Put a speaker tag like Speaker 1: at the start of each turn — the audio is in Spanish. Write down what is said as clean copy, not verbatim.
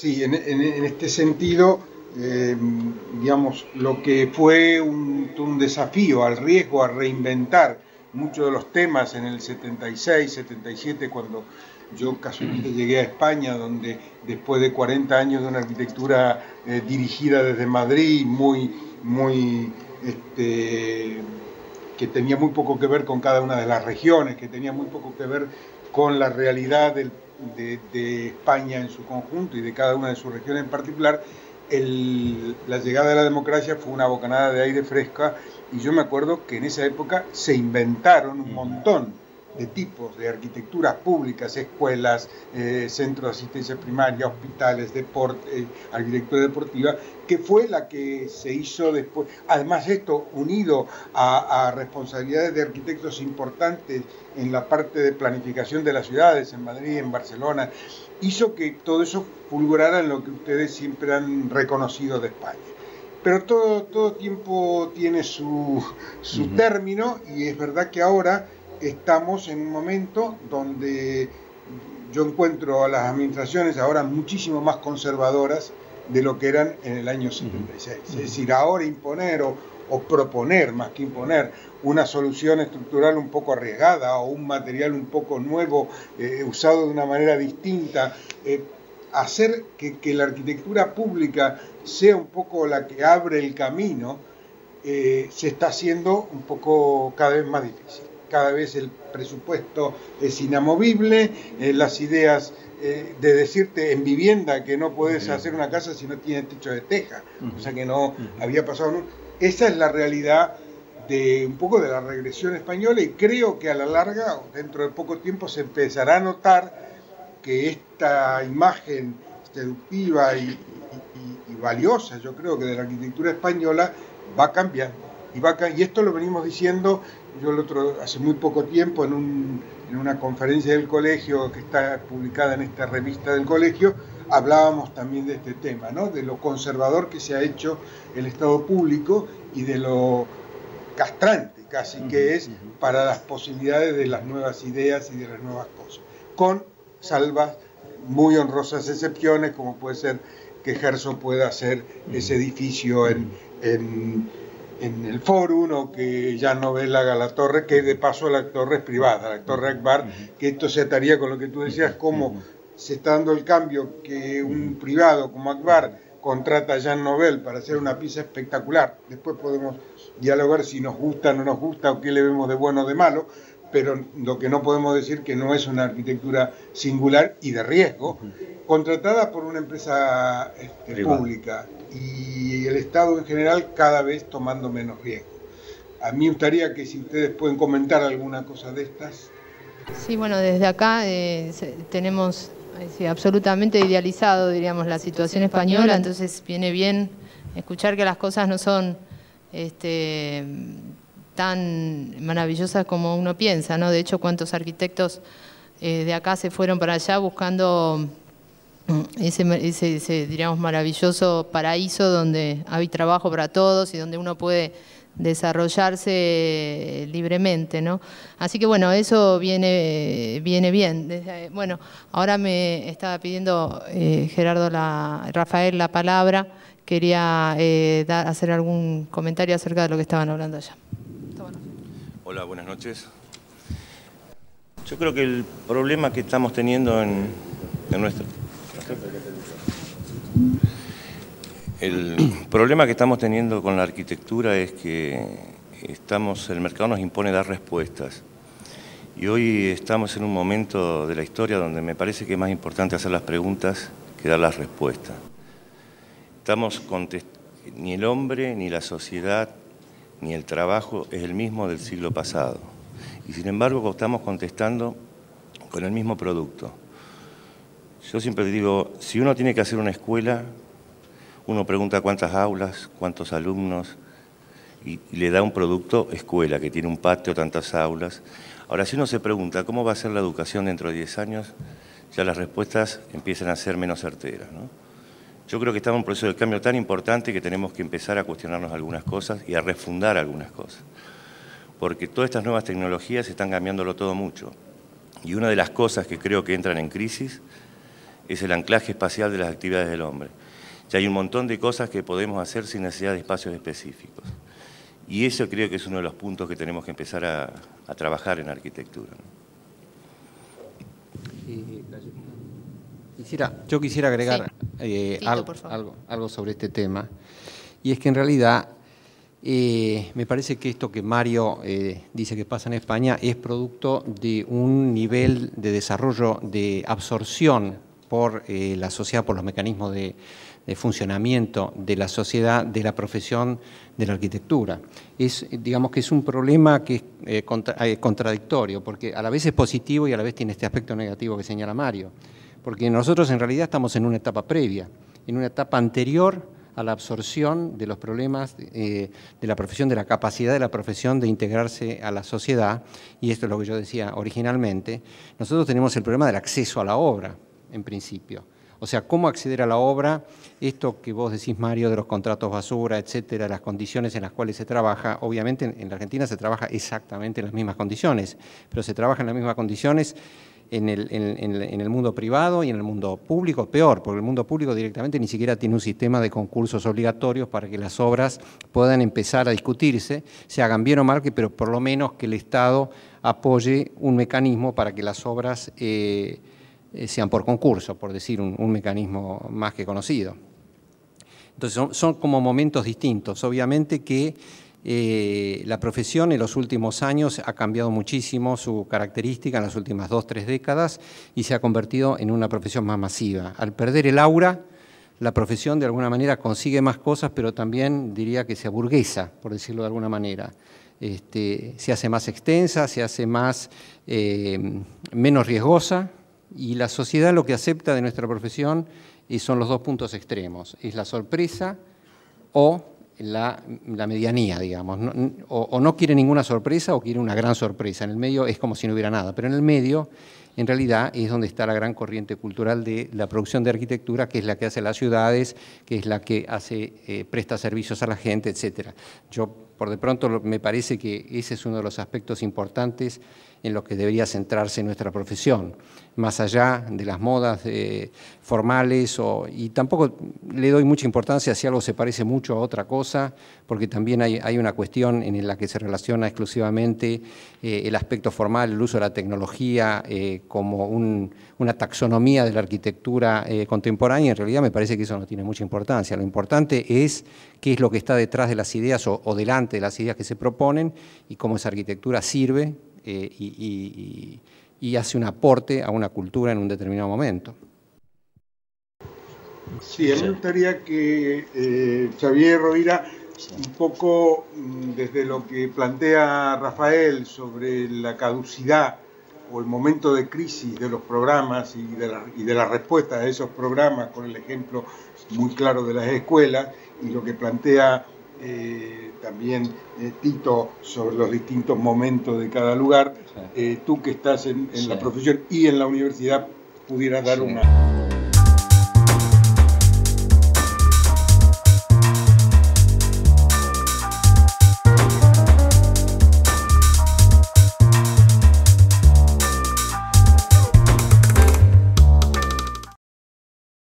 Speaker 1: Sí, en este sentido, digamos, lo que fue un desafío al riesgo, a reinventar muchos de los temas en el 76, 77, cuando yo casualmente llegué a España, donde después de 40 años de una arquitectura dirigida desde Madrid, que tenía muy poco que ver con cada una de las regiones, que tenía muy poco que ver con la realidad de España en su conjunto y de cada una de sus regiones en particular, la llegada de la democracia fue una bocanada de aire fresca, y yo me acuerdo que en esa época se inventaron un montón de tipos de arquitecturas públicas, escuelas, centros de asistencia primaria, hospitales, deporte, arquitectura deportiva, que fue la que se hizo después. Además, esto unido a responsabilidades de arquitectos importantes en la parte de planificación de las ciudades, en Madrid, en Barcelona, hizo que todo eso fulgurara en lo que ustedes siempre han reconocido de España. Pero todo tiempo tiene su término, y es verdad que ahora estamos en un momento donde yo encuentro a las administraciones ahora muchísimo más conservadoras de lo que eran en el año 76. Es decir, ahora imponer o proponer, más que imponer, una solución estructural un poco arriesgada o un material un poco nuevo, usado de una manera distinta, hacer que la arquitectura pública sea un poco la que abre el camino, se está haciendo un poco cada vez más difícil. Cada vez el presupuesto es inamovible, las ideas de decirte en vivienda que no puedes hacer una casa si no tiene techo de teja, o sea que no había pasado nunca. Esa es la realidad de un poco de la regresión española, y creo que a la larga, dentro de poco tiempo, se empezará a notar que esta imagen seductiva y valiosa, yo creo que de la arquitectura española, va cambiando. Y esto lo venimos diciendo, yo hace muy poco tiempo, en una conferencia del colegio que está publicada en esta revista del colegio, hablábamos también de este tema, ¿no? De lo conservador que se ha hecho el Estado público y de lo castrante casi que es para las posibilidades de las nuevas ideas y de las nuevas cosas, con salvas muy honrosas excepciones, como puede ser que Herzog pueda hacer ese edificio en el Fórum, o que Jean Nouvel haga la torre, que de paso la torre es privada, la torre Akbar, que esto se ataría con lo que tú decías, cómo se está dando el cambio, que un privado como Akbar contrata a Jean Nouvel para hacer una pieza espectacular. Después podemos dialogar si nos gusta o no nos gusta, o qué le vemos de bueno o de malo, pero lo que no podemos decir que no es una arquitectura singular y de riesgo, contratada por una empresa pública, y el Estado en general cada vez tomando menos riesgo. A mí me gustaría que si ustedes pueden comentar alguna cosa de estas.
Speaker 2: Sí, bueno, desde acá tenemos absolutamente idealizado, diríamos, la situación española, entonces viene bien escuchar que las cosas no son tan maravillosas como uno piensa, ¿no? De hecho, cuántos arquitectos de acá se fueron para allá buscando ese, diríamos, maravilloso paraíso donde hay trabajo para todos y donde uno puede desarrollarse libremente, ¿no? Así que bueno, eso viene bien. Bueno, ahora me estaba pidiendo Rafael la palabra. Quería hacer algún comentario acerca de lo que estaban hablando allá.
Speaker 3: Hola, buenas noches. Yo creo que el problema que estamos teniendo en nuestro... El problema que estamos teniendo con la arquitectura es que el mercado nos impone dar respuestas. Y hoy estamos en un momento de la historia donde me parece que es más importante hacer las preguntas que dar las respuestas. Ni el hombre, ni la sociedad, ni el trabajo es el mismo del siglo pasado. Y sin embargo estamos contestando con el mismo producto. Yo siempre digo, si uno tiene que hacer una escuela, uno pregunta cuántas aulas, cuántos alumnos, y le da un producto escuela, que tiene un patio, tantas aulas. Ahora, si uno se pregunta cómo va a ser la educación dentro de 10 años, ya las respuestas empiezan a ser menos certeras, ¿no? Yo creo que estamos en un proceso de cambio tan importante que tenemos que empezar a cuestionarnos algunas cosas y a refundar algunas cosas. Porque todas estas nuevas tecnologías están cambiándolo todo mucho. Y una de las cosas que creo que entran en crisis es el anclaje espacial de las actividades del hombre. Ya hay un montón de cosas que podemos hacer sin necesidad de espacios específicos. Y eso creo que es uno de los puntos que tenemos que empezar a trabajar en arquitectura, ¿no?
Speaker 4: Yo quisiera agregar algo sobre este tema, y es que en realidad me parece que esto que Mario dice que pasa en España es producto de un nivel de desarrollo, de absorción por la sociedad, por los mecanismos de funcionamiento de la sociedad, de la profesión de la arquitectura. Digamos que es un problema que es contradictorio, porque a la vez es positivo y a la vez tiene este aspecto negativo que señala Mario, porque nosotros en realidad estamos en una etapa previa, en una etapa anterior a la absorción de los problemas de la profesión, de la capacidad de la profesión de integrarse a la sociedad, y esto es lo que yo decía originalmente. Nosotros tenemos el problema del acceso a la obra, en principio. O sea, cómo acceder a la obra, esto que vos decís, Mario, de los contratos basura, etcétera, las condiciones en las cuales se trabaja. Obviamente en la Argentina se trabaja exactamente en las mismas condiciones, pero se trabaja en las mismas condiciones en el mundo privado y en el mundo público, peor, porque el mundo público directamente ni siquiera tiene un sistema de concursos obligatorios para que las obras puedan empezar a discutirse, se hagan bien o mal, pero por lo menos que el Estado apoye un mecanismo para que las obras sean por concurso, por decir un mecanismo más que conocido. Entonces son como momentos distintos. Obviamente que la profesión en los últimos años ha cambiado muchísimo su característica en las últimas 2 o 3 décadas y se ha convertido en una profesión más masiva. Al perder el aura, la profesión de alguna manera consigue más cosas, pero también diría que se aburguesa, por decirlo de alguna manera. Se hace más extensa, se hace menos riesgosa, y la sociedad lo que acepta de nuestra profesión son los 2 puntos extremos, es la sorpresa o la medianía, digamos. O no quiere ninguna sorpresa o quiere una gran sorpresa. En el medio es como si no hubiera nada, pero en el medio en realidad es donde está la gran corriente cultural de la producción de arquitectura, que es la que hace las ciudades, que es la que presta servicios a la gente, etcétera. Yo, por de pronto, me parece que ese es uno de los aspectos importantes en los que debería centrarse nuestra profesión, más allá de las modas formales, y tampoco le doy mucha importancia si algo se parece mucho a otra cosa, porque también hay una cuestión en la que se relaciona exclusivamente el aspecto formal, el uso de la tecnología como una taxonomía de la arquitectura contemporánea, y en realidad me parece que eso no tiene mucha importancia. Lo importante es qué es lo que está detrás de las ideas o delante de las ideas que se proponen y cómo esa arquitectura sirve y hace un aporte a una cultura en un determinado momento.
Speaker 1: Sí, a mí me gustaría que Xavier Rovira, un poco desde lo que plantea Rafael sobre la caducidad o el momento de crisis de los programas y de la respuesta a esos programas, con el ejemplo muy claro de las escuelas, y lo que plantea también Tito sobre los distintos momentos de cada lugar, tú que estás en la profesión y en la universidad, pudieras dar una...